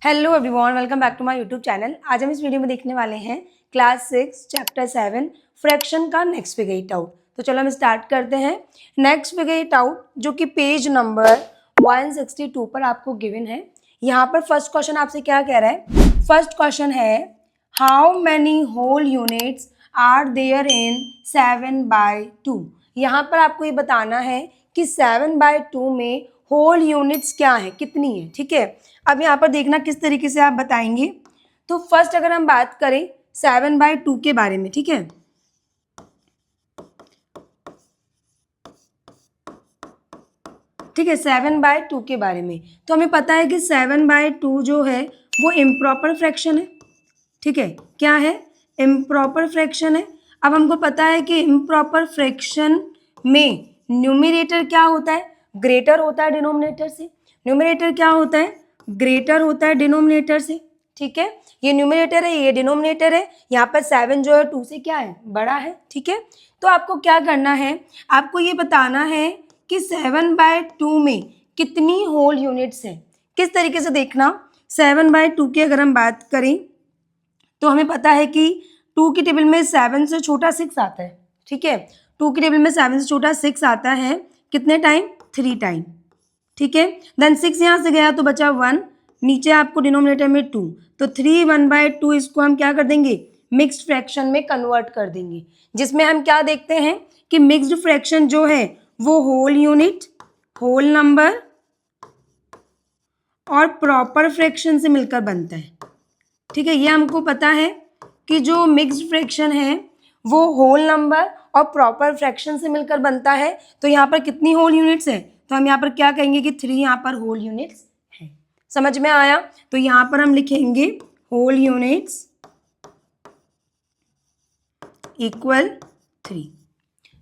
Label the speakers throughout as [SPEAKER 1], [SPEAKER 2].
[SPEAKER 1] Hello everyone, welcome back to my YouTube channel. आज हम इस वीडियो में देखने वाले हैं क्लास 6 चैप्टर 7 फ्रैक्शन का नेक्स्ट फिगर इट आउट। तो चलो हम स्टार्ट करते हैं। नेक्स्ट फिगर इट आउट जो कि पेज नंबर 162 पर आपको गिवन है। यहाँ पर फर्स्ट क्वेश्चन आपसे क्या कह रहा है? फर्स्ट क्वेश्चन है how many whole units are there in 7/2। यहाँ पर आपको ये बताना है कि 7/2 में होल यूनिट्स क्या है, कितनी है। ठीक है, अब यहाँ पर देखना किस तरीके से आप बताएंगे। तो फर्स्ट अगर हम बात करें 7/2 के बारे में, ठीक है, ठीक है, 7/2 के बारे में, तो हमें पता है कि 7/2 जो है वो इम्प्रॉपर फ्रैक्शन है। ठीक है, क्या है? इम्प्रॉपर फ्रैक्शन है। अब हमको पता है कि इम्प्रॉपर फ्रैक्शन में न्यूमरेटर क्या होता है? ग्रेटर होता है डिनोमिनेटर से। न्यूमरेटर क्या होता है? ग्रेटर होता है डिनोमिनेटर से। ठीक है, ये न्यूमरेटर है, ये डिनोमिनेटर है। यहाँ पर 7 जो है 2 से क्या है? बड़ा है। ठीक है, तो आपको क्या करना है? आपको ये बताना है कि 7/2 में कितनी होल यूनिट्स हैं। किस तरीके से देखना? 7/2 की अगर हम बात करें तो हमें पता है कि 2 की टेबल में 7 से छोटा 6 आता है। ठीक है, 2 की टेबल में 7 से छोटा 6 आता है। कितने टाइम? 3 टाइम। ठीक है, देन 6 यहाँ से गया तो बचा 1, नीचे आपको डिनोमिनेटर में 2, तो 3 1/2 इसको हम क्या कर देंगे? मिक्स्ड फ्रैक्शन में कन्वर्ट कर देंगे, जिसमें हम क्या देखते हैं कि मिक्स्ड फ्रैक्शन जो है वो होल यूनिट, होल नंबर और प्रॉपर फ्रैक्शन से मिलकर बनता है। ठीक है, ये हमको पता है कि जो मिक्स्ड फ्रैक्शन है वो होल नंबर और प्रॉपर फ्रैक्शन से मिलकर बनता है। तो यहाँ पर कितनी होल यूनिट्स है? तो हम यहाँ पर क्या कहेंगे कि 3 यहाँ पर होल यूनिट्स है। समझ में आया? तो यहाँ पर हम लिखेंगे होल यूनिट्स इक्वल 3।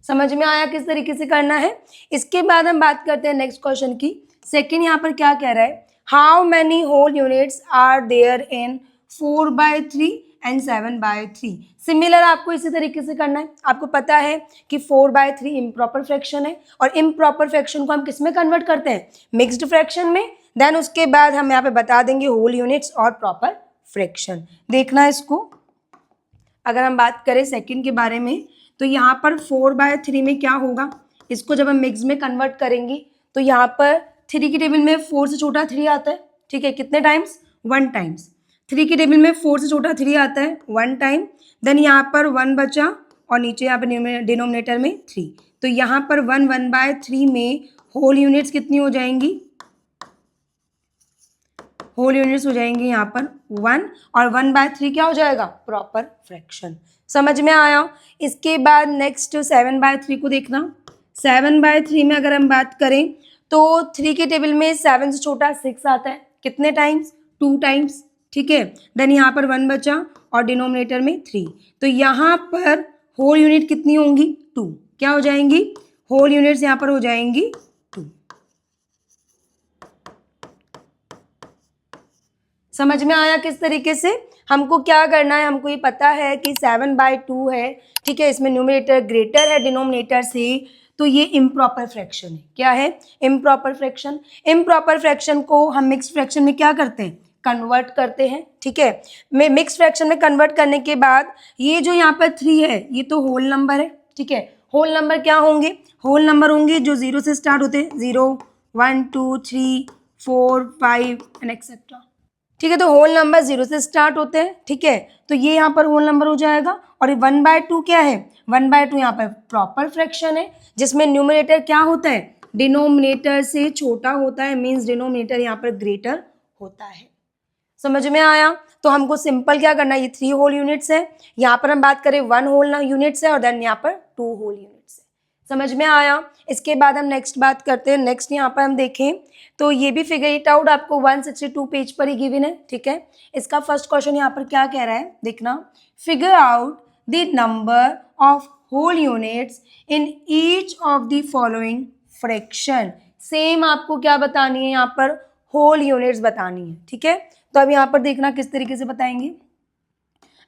[SPEAKER 1] समझ में आया किस तरीके से करना है? इसके बाद हम बात करते हैं नेक्स्ट क्वेश्चन की। सेकेंड यहाँ पर क्या कह रहा है? How many whole units are there in 4/3 and 7/3। Similar आपको इसी तरीके से करना है। आपको पता है कि 4/3 इम्प्रॉपर फ्रैक्शन है और इम्प्रॉपर फ्रैक्शन को हम किस में कन्वर्ट करते हैं? मिक्स्ड फ्रैक्शन में। देन उसके बाद हम यहाँ पे बता देंगे होल यूनिट्स और प्रॉपर फ्रैक्शन। देखना इसको, अगर हम बात करें सेकेंड के बारे में तो यहाँ पर 4/3 में क्या होगा? इसको जब हम मिक्स में कन्वर्ट करेंगे तो यहाँ पर 3 की टेबल में 4 से छोटा 3 आता है। ठीक है, कितने टाइम्स? 1 टाइम्स। 3 की टेबल में 4 से छोटा 3 आता है 1 टाइम। देन यहाँ पर 1 बचा और नीचे यहाँ पर डिनोमिनेटर में 3। तो यहाँ पर 1/3 में होल यूनिट्स कितनी हो जाएंगी? होल यूनिट्स हो जाएंगे यहाँ पर 1 और 1/3 क्या हो जाएगा? Proper fraction. समझ में आया? इसके बाद नेक्स्ट 7/3 को देखना। 7/3 में अगर हम बात करें तो 3 के टेबल में 7 से छोटा 6 आता है। कितने टाइम्स? 2 टाइम्स। ठीक है, देन यहाँ पर 1 बचा और डिनोमिनेटर में 3। तो यहाँ पर होल यूनिट कितनी होंगी? 2। क्या हो जाएंगी? होल यूनिट्स यहाँ पर हो जाएंगी 2। समझ में आया किस तरीके से? हमको क्या करना है? हमको ये पता है कि 7/2 है। ठीक है, इसमें न्यूमरेटर ग्रेटर है डिनोमिनेटर से, तो ये इम्प्रॉपर फ्रैक्शन है। क्या है? Improper fraction. इम्प्रॉपर फ्रैक्शन को हम मिक्स फ्रैक्शन में क्या करते हैं? कन्वर्ट करते हैं। ठीक है, मिक्स फ्रैक्शन में कन्वर्ट करने के बाद ये जो यहाँ पर 3 है ये तो होल नंबर है। ठीक है, होल नंबर क्या होंगे? होल नंबर होंगे जो 0 से स्टार्ट होते हैं, 0 1 2 3 4 5 एंड एक्सेट्रा। ठीक है, तो होल नंबर 0 से स्टार्ट होते हैं। ठीक है, तो ये यहाँ पर होल नंबर हो जाएगा। और ये 1/2 क्या है? 1/2 यहाँ पर प्रॉपर फ्रैक्शन है, जिसमें न्यूमरेटर क्या होता है? डिनोमिनेटर से छोटा होता है, मीन्स डिनोमिनेटर यहाँ पर ग्रेटर होता है। समझ में आया? तो हमको सिंपल क्या करना है? ये 3 होल यूनिट्स है, यहाँ पर हम बात करें 1 होल यूनिट्स है और देन यहाँ पर 2 होल यूनिट्स है। समझ में आया? इसके बाद हम नेक्स्ट बात करते हैं। नेक्स्ट यहाँ पर हम देखें तो ये भी फिगर इट आउट आपको 162 पेज पर ही गिवन है। ठीक है, इसका फर्स्ट क्वेश्चन यहाँ पर क्या कह रहा है? देखना, figure out the number of whole units in each of the following fraction. Same आपको क्या बतानी है? यहाँ पर होल यूनिट्स बतानी है। ठीक है, तो अब यहाँ पर देखना किस तरीके से बताएंगे।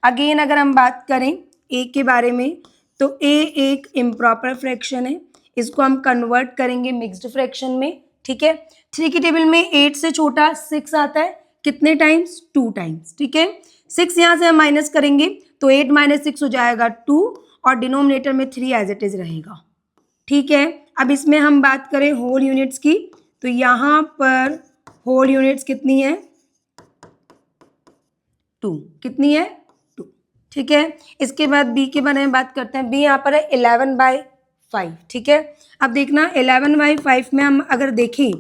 [SPEAKER 1] अगेन अगर हम बात करें ए के बारे में तो ए एक इम्प्रॉपर फ्रैक्शन है, इसको हम कन्वर्ट करेंगे मिक्स्ड फ्रैक्शन में। ठीक है, 3 की टेबल में 8 से छोटा 6 आता है। कितने टाइम्स? 2 टाइम्स, ठीक है। 6 यहाँ से हम माइनस करेंगे तो 8 - 6 हो जाएगा 2 और डिनोमिनेटर में 3 एज इट इज रहेगा, ठीक है। अब इसमें हम बात करें होल यूनिट्स की, तो यहाँ पर होल यूनिट्स कितनी है? 2। कितनी है? 2, ठीक है। इसके बाद बी के बारे में बात करते हैं। बी यहाँ पर है 11/5, ठीक है। अब देखना 11/5 में हम अगर देखें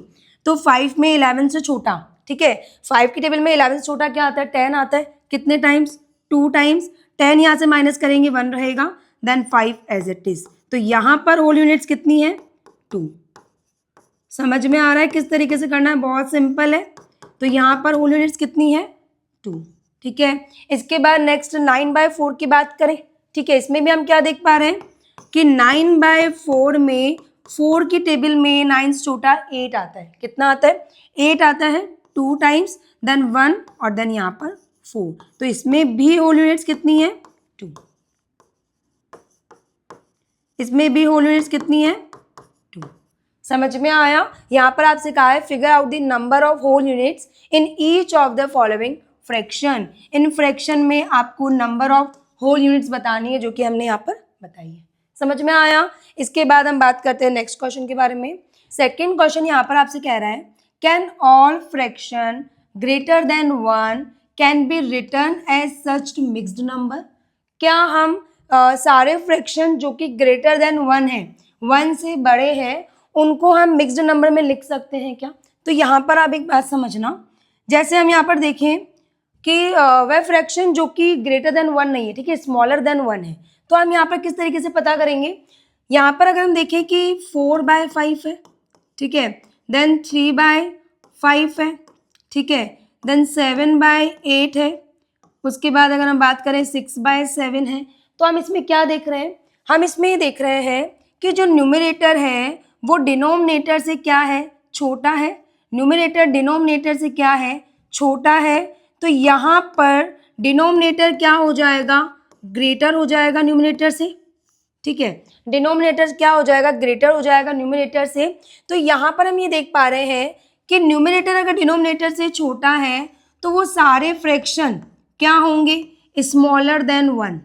[SPEAKER 1] तो 5 में 11 से छोटा, ठीक है। 5 की टेबल में 11 से छोटा क्या आता है? 10 आता है। कितने टाइम्स? 2 टाइम्स। 10 यहाँ से माइनस करेंगे 1 रहेगा, देन 5 एज इट इज। तो यहाँ पर होल यूनिट्स कितनी है? 2। समझ में आ रहा है किस तरीके से करना है? बहुत सिंपल है। तो यहाँ पर होल यूनिट्स कितनी है? 2, ठीक है। इसके बाद नेक्स्ट 9/4 की बात करें, ठीक है। इसमें भी हम क्या देख पा रहे हैं कि 9/4 में 4 की टेबल में 9 से छोटा 8 आता है। कितना आता है? 8 आता है 2 टाइम्स, देन 1 और देन यहाँ पर 4। तो इसमें भी होल यूनिट्स कितनी है? 2। इसमें भी होल यूनिट्स कितनी है? 2। समझ में आया? यहाँ पर आपसे कहा है figure out the number of whole units in each of the following fraction. इन फ्रैक्शन में आपको नंबर ऑफ होल यूनिट्स बतानी है, जो कि हमने यहाँ पर बताई है। समझ में आया? इसके बाद हम बात करते हैं नेक्स्ट क्वेश्चन के बारे में। सेकंड क्वेश्चन यहाँ पर आपसे कह रहा है can all fraction greater than 1 can be written as such mixed number. क्या हम सारे फ्रैक्शन जो कि ग्रेटर देन 1 है, 1 से बड़े हैं, उनको हम मिक्स्ड नंबर में लिख सकते हैं क्या? तो यहाँ पर आप एक बात समझना, जैसे हम यहाँ पर देखें कि वह फ्रैक्शन जो कि ग्रेटर देन 1 नहीं है, ठीक है, स्मॉलर देन 1 है, तो हम यहाँ पर किस तरीके से पता करेंगे? यहाँ पर अगर हम देखें कि 4/5 है, ठीक है, देन 3/5 है, ठीक है, देन 7/8 है, उसके बाद अगर हम बात करें 6/7 है, तो हम इसमें क्या देख रहे हैं? हम इसमें ये देख रहे हैं कि जो न्यूमरेटर है वो डिनोमिनेटर से क्या है? छोटा है। न्यूमरेटर डिनोमिनेटर से क्या है? छोटा है। तो यहाँ पर डिनोमिनेटर क्या हो जाएगा? ग्रेटर हो जाएगा न्यूमरेटर से, ठीक है। डिनोमिनेटर क्या हो जाएगा? ग्रेटर हो जाएगा न्यूमरेटर से। तो यहाँ पर हम ये देख पा रहे हैं कि न्यूमरेटर अगर डिनोमिनेटर से छोटा है तो वो सारे फ्रैक्शन क्या होंगे? Smaller than 1।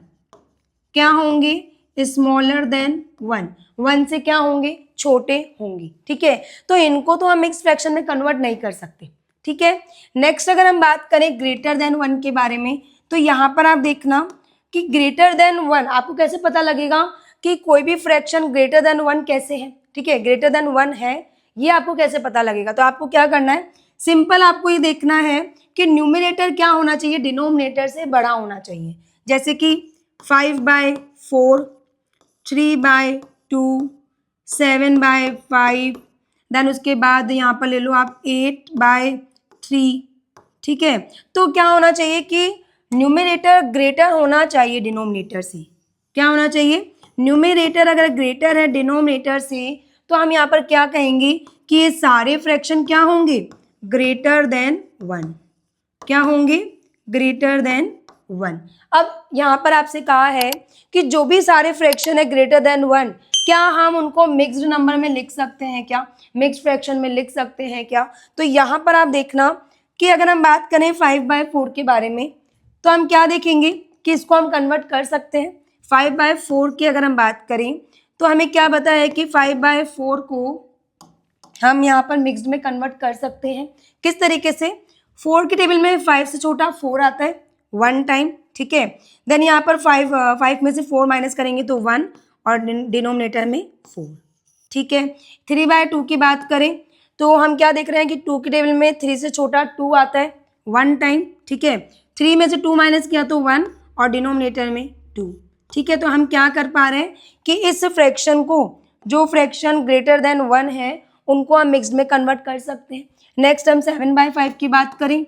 [SPEAKER 1] क्या होंगे? Smaller than 1। 1 से क्या होंगे? छोटे होंगे, ठीक है। तो इनको तो हम मिक्स फ्रैक्शन में कन्वर्ट नहीं कर सकते, ठीक है। नेक्स्ट अगर हम बात करें ग्रेटर देन 1 के बारे में, तो यहाँ पर आप देखना कि ग्रेटर देन 1 आपको कैसे पता लगेगा कि कोई भी फ्रैक्शन ग्रेटर देन 1 कैसे है, ठीक है, ग्रेटर देन 1 है, ये आपको कैसे पता लगेगा? तो आपको क्या करना है? सिंपल आपको ये देखना है कि न्यूमरेटर क्या होना चाहिए? डिनोमिनेटर से बड़ा होना चाहिए। जैसे कि 5/4, 3/2, 7/5, देन उसके बाद यहाँ पर ले लो आप 8/3, ठीक है। तो क्या होना चाहिए कि न्यूमरेटर ग्रेटर होना चाहिए डिनोमिनेटर से। क्या होना चाहिए? न्यूमरेटर अगर ग्रेटर है डिनोमिनेटर से तो हम यहाँ पर क्या कहेंगे कि ये सारे फ्रैक्शन क्या होंगे? Greater than 1। क्या होंगे? Greater than 1। अब यहाँ पर आपसे कहा है कि जो भी सारे फ्रैक्शन है ग्रेटर देन 1, क्या हम उनको मिक्स्ड नंबर में लिख सकते हैं क्या? मिक्स्ड फ्रैक्शन में लिख सकते हैं क्या? तो यहाँ पर आप देखना कि अगर हम बात करें 5/4 के बारे में, तो हम क्या देखेंगे कि इसको हम कन्वर्ट कर सकते हैं। 5/4 की अगर हम बात करें तो हमें क्या पता है कि 5/4 को हम यहाँ पर मिक्स्ड में कन्वर्ट कर सकते हैं। किस तरीके से? 4 की टेबल में 5 से छोटा 4 आता है 1 टाइम, ठीक है। देन यहाँ पर 5 में से 4 माइनस करेंगे तो 1 और डिनोमिनेटर में 4, ठीक है। 3/2 की बात करें तो हम क्या देख रहे हैं कि 2 की टेबल में 3 से छोटा 2 आता है 1 टाइम, ठीक है। 3 में से 2 माइनस किया तो 1 और डिनोमिनेटर में 2, ठीक है। तो हम क्या कर पा रहे हैं कि इस फ्रैक्शन को, जो फ्रैक्शन ग्रेटर देन 1 है, उनको हम मिक्स्ड में कन्वर्ट कर सकते हैं। नेक्स्ट हम 7/5 की बात करें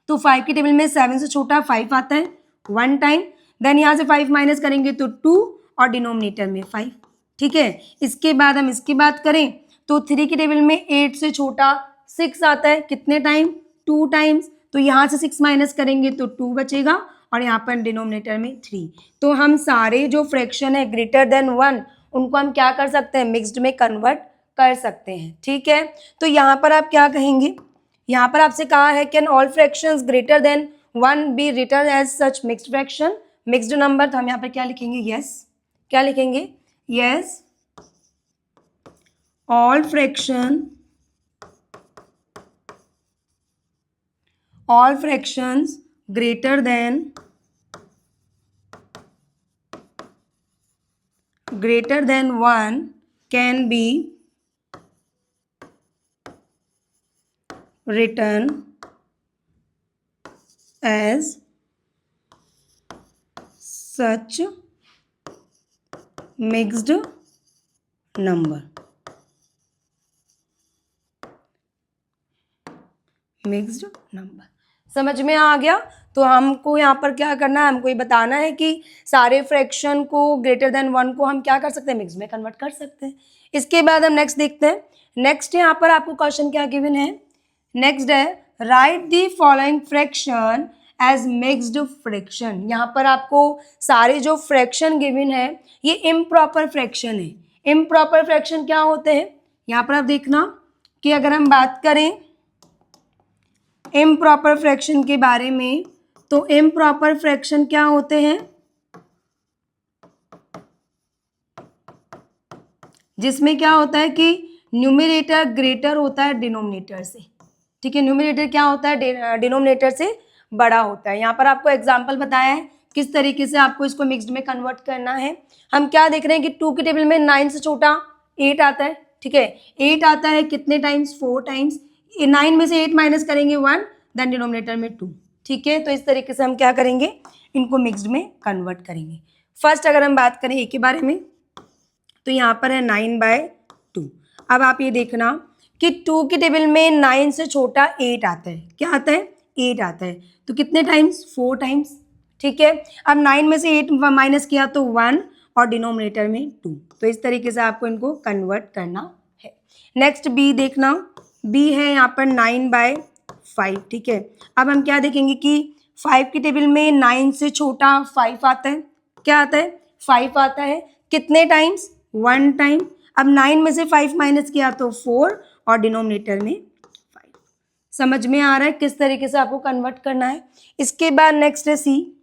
[SPEAKER 1] तो 5 की टेबल में 7 से छोटा 5 आता है 1 टाइम, देन यहाँ से 5 माइनस करेंगे तो 2 और डिनोमिनेटर में 5, ठीक है। इसके बाद हम इसकी बात करें तो 3 की टेबल में 8 से छोटा 6 आता है, कितने टाइम? 2 टाइम्स। तो यहाँ से 6 माइनस करेंगे तो 2 बचेगा और यहाँ पर डिनोमिनेटर में 3। तो हम सारे जो फ्रैक्शन है ग्रेटर देन 1 उनको हम क्या कर सकते हैं? मिक्स्ड में कन्वर्ट कर सकते हैं, ठीक है। तो यहाँ पर आप क्या कहेंगे? यहाँ पर आपसे कहा है can all fractions greater than 1 be written as such mixed fraction, mixed number. तो हम यहाँ पर क्या लिखेंगे, यस, क्या लिखेंगे, yes all fractions greater than 1 can be written as such mixed number, mixed number. समझ में आ गया। तो हमको यहाँ पर क्या करना है, हमको ये बताना है कि सारे फ्रैक्शन को ग्रेटर देन 1 को हम क्या कर सकते हैं, मिक्स में कन्वर्ट कर सकते हैं। इसके बाद हम नेक्स्ट देखते हैं। नेक्स्ट यहाँ पर आपको क्वेश्चन क्या गिवन है, नेक्स्ट है write the following fraction as mixed fraction. यहाँ पर आपको सारे जो फ्रैक्शन गिवन है ये इम्प्रॉपर फ्रैक्शन है। इम्प्रॉपर फ्रैक्शन क्या होते हैं, यहाँ पर आप देखना कि अगर हम बात करें इम्प्रॉपर फ्रैक्शन के बारे में, तो इम्प्रॉपर फ्रैक्शन क्या होते हैं, जिसमें क्या होता है कि न्यूमरेटर ग्रेटर होता है डिनोमिनेटर से। ठीक है, न्यूमरेटर क्या होता है, डिनोमिनेटर से बड़ा होता है। यहाँ पर आपको एग्जांपल बताया है किस तरीके से आपको इसको मिक्स्ड में कन्वर्ट करना है। हम क्या देख रहे हैं कि 2 की टेबल में 9 से छोटा 8 आता है। ठीक है, 8 आता है कितने टाइम्स, 4 टाइम्स। 9 में से 8 माइनस करेंगे 1, देन डिनोमिनेटर में 2। ठीक है, तो इस तरीके से हम क्या करेंगे, इनको मिक्स्ड में कन्वर्ट करेंगे। फर्स्ट अगर हम बात करें ए के बारे में, तो यहाँ पर है 9/2। अब आप ये देखना कि 2 की टेबल में 9 से छोटा 8 आता है। क्या आता है, 8 आता है। तो कितने टाइम्स, 4 टाइम्स। ठीक है, अब 9 में से 8 माइनस किया तो 1 और डिनोमिनेटर में 2। तो इस तरीके से आपको इनको कन्वर्ट करना है। नेक्स्ट बी देखना, बी है यहाँ पर 9/5। ठीक है, अब हम क्या देखेंगे कि 5 की टेबल में 9 से छोटा 5 आता है। क्या आता है, 5 आता है। कितने टाइम्स, 1 टाइम। अब 9 में से 5 माइनस किया तो 4 और डिनोमिनेटर में 5। समझ में आ रहा है किस तरीके से आपको कन्वर्ट करना है। इसके बाद नेक्स्ट है सी,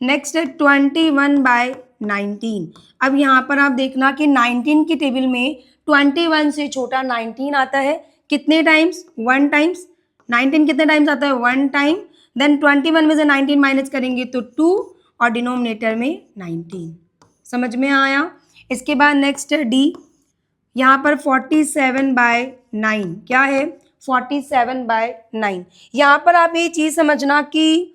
[SPEAKER 1] नेक्स्ट है 21/19। अब यहाँ पर आप देखना कि 19 की टेबल में 21 से छोटा 19 आता है। कितने टाइम्स, 1 टाइम्स। 19 कितने टाइम्स आता है, 1 टाइम। देन 21 में से 19 माइनस करेंगे तो 2 और डिनोमिनेटर में 19। समझ में आया। इसके बाद नेक्स्ट है डी, यहाँ पर 47/9। क्या है, 47/9। यहाँ पर आप ये चीज़ समझना कि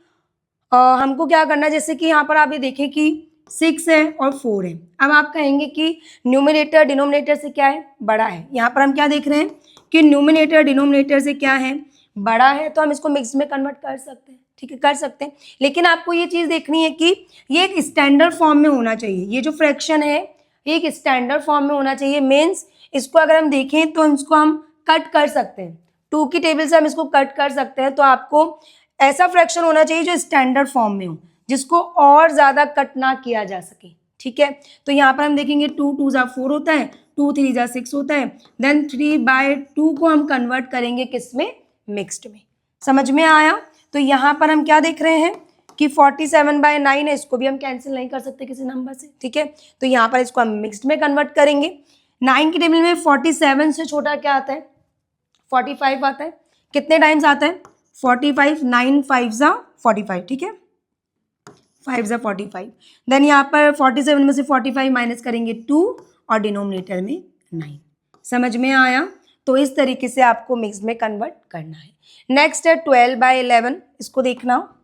[SPEAKER 1] हमको क्या करना है, जैसे कि यहाँ पर आप ये देखें कि 6 है और 4 है। अब आप कहेंगे कि न्यूमरेटर डिनोमिनेटर से क्या है, बड़ा है। यहाँ पर हम क्या देख रहे हैं कि न्यूमरेटर डिनोमिनेटर से क्या है, बड़ा है। तो हम इसको मिक्स में कन्वर्ट कर सकते हैं। ठीक है, कर सकते हैं। लेकिन आपको ये चीज़ देखनी है कि ये एक स्टैंडर्ड फॉर्म में होना चाहिए। ये जो फ्रैक्शन है ये एक स्टैंडर्ड फॉर्म में होना चाहिए। मीन्स इसको अगर हम देखें तो इसको हम कट कर सकते हैं। 2 की टेबल से हम इसको कट कर सकते हैं। तो आपको ऐसा फ्रैक्शन होना चाहिए जो स्टैंडर्ड फॉर्म में हो, जिसको और ज़्यादा कट ना किया जा सके। ठीक है, तो यहाँ पर हम देखेंगे 2 2 जा 4 होता है, 2 3 जा 6 होता है। देन 3/2 को हम कन्वर्ट करेंगे किस में, मिक्स्ड में। समझ में आया। तो यहाँ पर हम क्या देख रहे हैं कि 47/9 है, इसको भी हम कैंसिल नहीं कर सकते किसी नंबर से। ठीक है, तो यहाँ पर इसको हम मिक्स्ड में कन्वर्ट करेंगे। 9 की टेबल में 47 से छोटा क्या आता है, 45 आता है। कितने टाइम्स आता है, 45। 9 5 जा 45। ठीक है, 5 जा 45। देन यहाँ पर 47 में से 45 माइनस करेंगे 2 और डिनोमिनेटर में 9। समझ में आया। तो इस तरीके से आपको मिक्स में कन्वर्ट करना है। नेक्स्ट है 12/11। इसको देखना,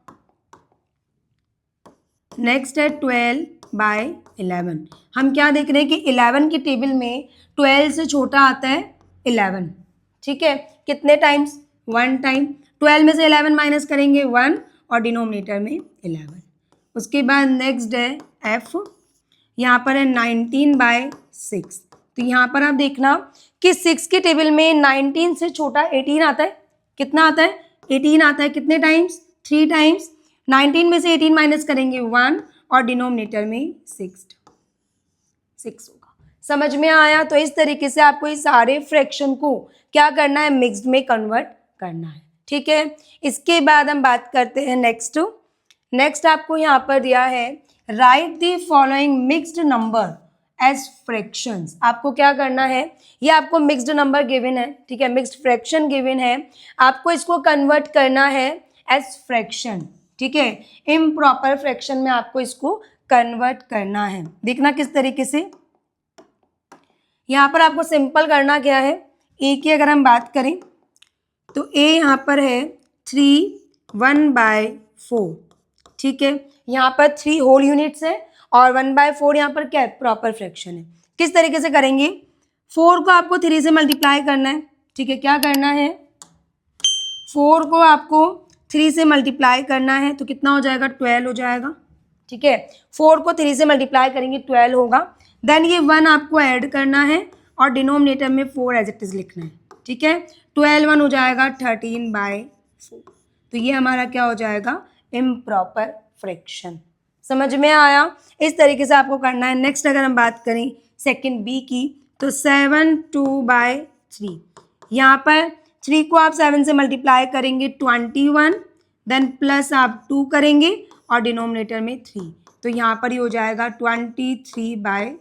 [SPEAKER 1] नेक्स्ट है 12/11। हम क्या देख रहे हैं कि 11 की टेबल में 12 से छोटा आता है 11। ठीक है, कितने टाइम्स, 1 टाइम। 12 में से 11 माइनस करेंगे 1 और डिनोमिनेटर में 11। उसके बाद नेक्स्ट है एफ, यहाँ पर है 19/6। तो यहाँ पर आप देखना कि 6 की टेबल में 19 से छोटा 18 आता है। कितना आता है, 18 आता है। कितने टाइम्स, 3 टाइम्स। 19 में से 18 माइनस करेंगे 1 और डिनोमिनेटर में 6 होगा। समझ में आया। तो इस तरीके से आपको इस सारे फ्रैक्शन को क्या करना है, मिक्स्ड में कन्वर्ट करना है। ठीक है, इसके बाद हम बात करते हैं नेक्स्ट आपको यहाँ पर दिया है write the following mixed number as fractions. आपको क्या करना है, ये आपको मिक्स्ड नंबर गिवन है, ठीक है, मिक्स्ड फ्रैक्शन गिवन है, आपको इसको कन्वर्ट करना है एज फ्रैक्शन। ठीक है, इम्प्रॉपर फ्रैक्शन में आपको इसको कन्वर्ट करना है। देखना किस तरीके से, यहाँ पर आपको सिंपल करना क्या है, ए की अगर हम बात करें तो ए यहाँ पर है 3/1/4। ठीक है, यहाँ पर 3 होल यूनिट्स है और 1/4 यहाँ पर क्या है, प्रॉपर फ्रैक्शन है। किस तरीके से करेंगे, 4 को आपको 3 से मल्टीप्लाई करना है। ठीक है, क्या करना है, 4 को आपको 3 से मल्टीप्लाई करना है तो कितना हो जाएगा, 12 हो जाएगा। ठीक है, 4 को 3 से मल्टीप्लाई करेंगे 12 होगा। देन ये 1 आपको ऐड करना है और डिनोमिनेटर में 4 एज इट इज लिखना है। ठीक है, 12 1 हो जाएगा 13/4। तो ये हमारा क्या हो जाएगा, इम्प्रॉपर फ्रैक्शन। समझ में आया, इस तरीके से आपको करना है। नेक्स्ट अगर हम बात करें सेकंड बी की तो 7 2/3। यहाँ पर 3 को आप 7 से मल्टीप्लाई करेंगे 21, देन प्लस आप 2 करेंगे और डिनोमिनेटर में 3, तो यहाँ पर ही हो जाएगा 23/3।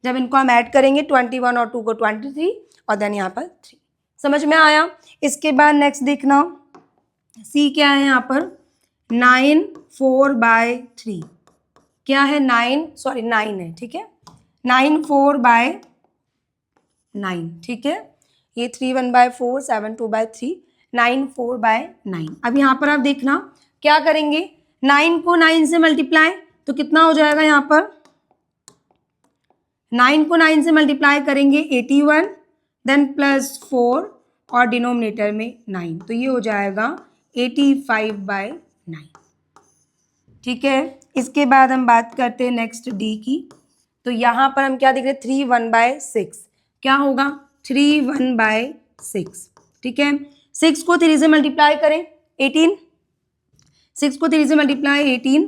[SPEAKER 1] जब इनको हम ऐड करेंगे 21 और 2 को 23 और देन यहाँ पर 3। समझ में आया। इसके बाद नेक्स्ट देखना, सी क्या है यहाँ पर, 9 4/3। क्या है, 9 है। ठीक है, 9 4/9। ठीक है, ये 3 1/4, 7 2/3, 9 4/9। अब यहाँ पर आप देखना क्या करेंगे, 9 को 9 से मल्टीप्लाई तो कितना हो जाएगा, यहाँ पर 9 को 9 से मल्टीप्लाई करेंगे 81, देन प्लस 4 और डिनोमिनेटर में 9, तो ये हो जाएगा 85/9। ठीक है, इसके बाद हम बात करते हैं नेक्स्ट डी की। तो यहाँ पर हम क्या देख रहे हैं, 3 1/6। क्या होगा, 3 1/6। ठीक है, 6 को 3 से मल्टीप्लाई करें 18, 6 को 3 से मल्टीप्लाई 18,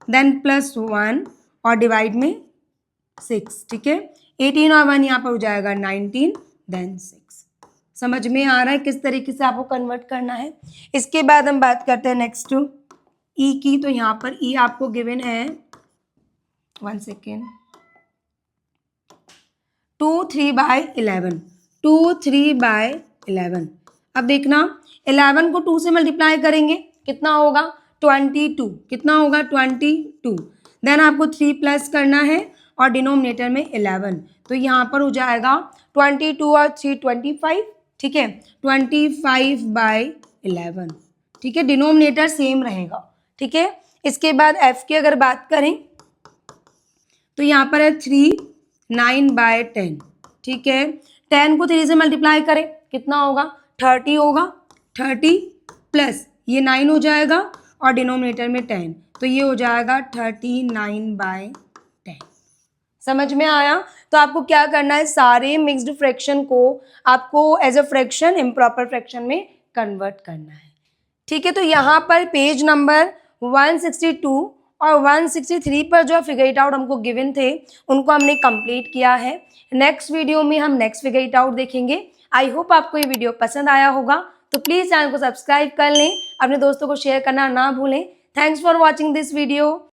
[SPEAKER 1] देन प्लस 1 और डिवाइड में 6। ठीक है, 18 और 1 यहाँ पर हो जाएगा 19, देन 6। समझ में आ रहा है किस तरीके से आपको कन्वर्ट करना है। इसके बाद हम बात करते हैं नेक्स्ट ई की। तो यहाँ पर ई आपको गिवन है 1 सेकेंड 2 3/11, 2 3/11। अब देखना 11 को 2 से मल्टीप्लाई करेंगे कितना होगा, 22। कितना होगा, 22। देन आपको 3 प्लस करना है और डिनोमिनेटर में 11, तो यहाँ पर हो जाएगा 22 और 3 25। ठीक है, 25/11। ठीक है, डिनोमिनेटर सेम रहेगा। ठीक है, इसके बाद एफ की अगर बात करें तो यहाँ पर है 3 9/10। ठीक है, 10 को 3 से मल्टीप्लाई करें कितना होगा, 30 होगा। 30 प्लस ये 9 हो जाएगा और डिनोमिनेटर में 10, तो ये हो जाएगा 39/10। समझ में आया। तो आपको क्या करना है, सारे मिक्स्ड फ्रैक्शन को आपको as a fraction improper fraction में कन्वर्ट करना है। ठीक है, तो यहाँ पर पेज नंबर 162 और 163 पर जो फिगर इट आउट हमको गिवन थे उनको हमने कंप्लीट किया है। नेक्स्ट वीडियो में हम नेक्स्ट फिगर इट आउट देखेंगे। आई होप आपको ये वीडियो पसंद आया होगा, तो प्लीज़ चैनल को सब्सक्राइब कर लें, अपने दोस्तों को शेयर करना ना भूलें। Thanks for watching this video.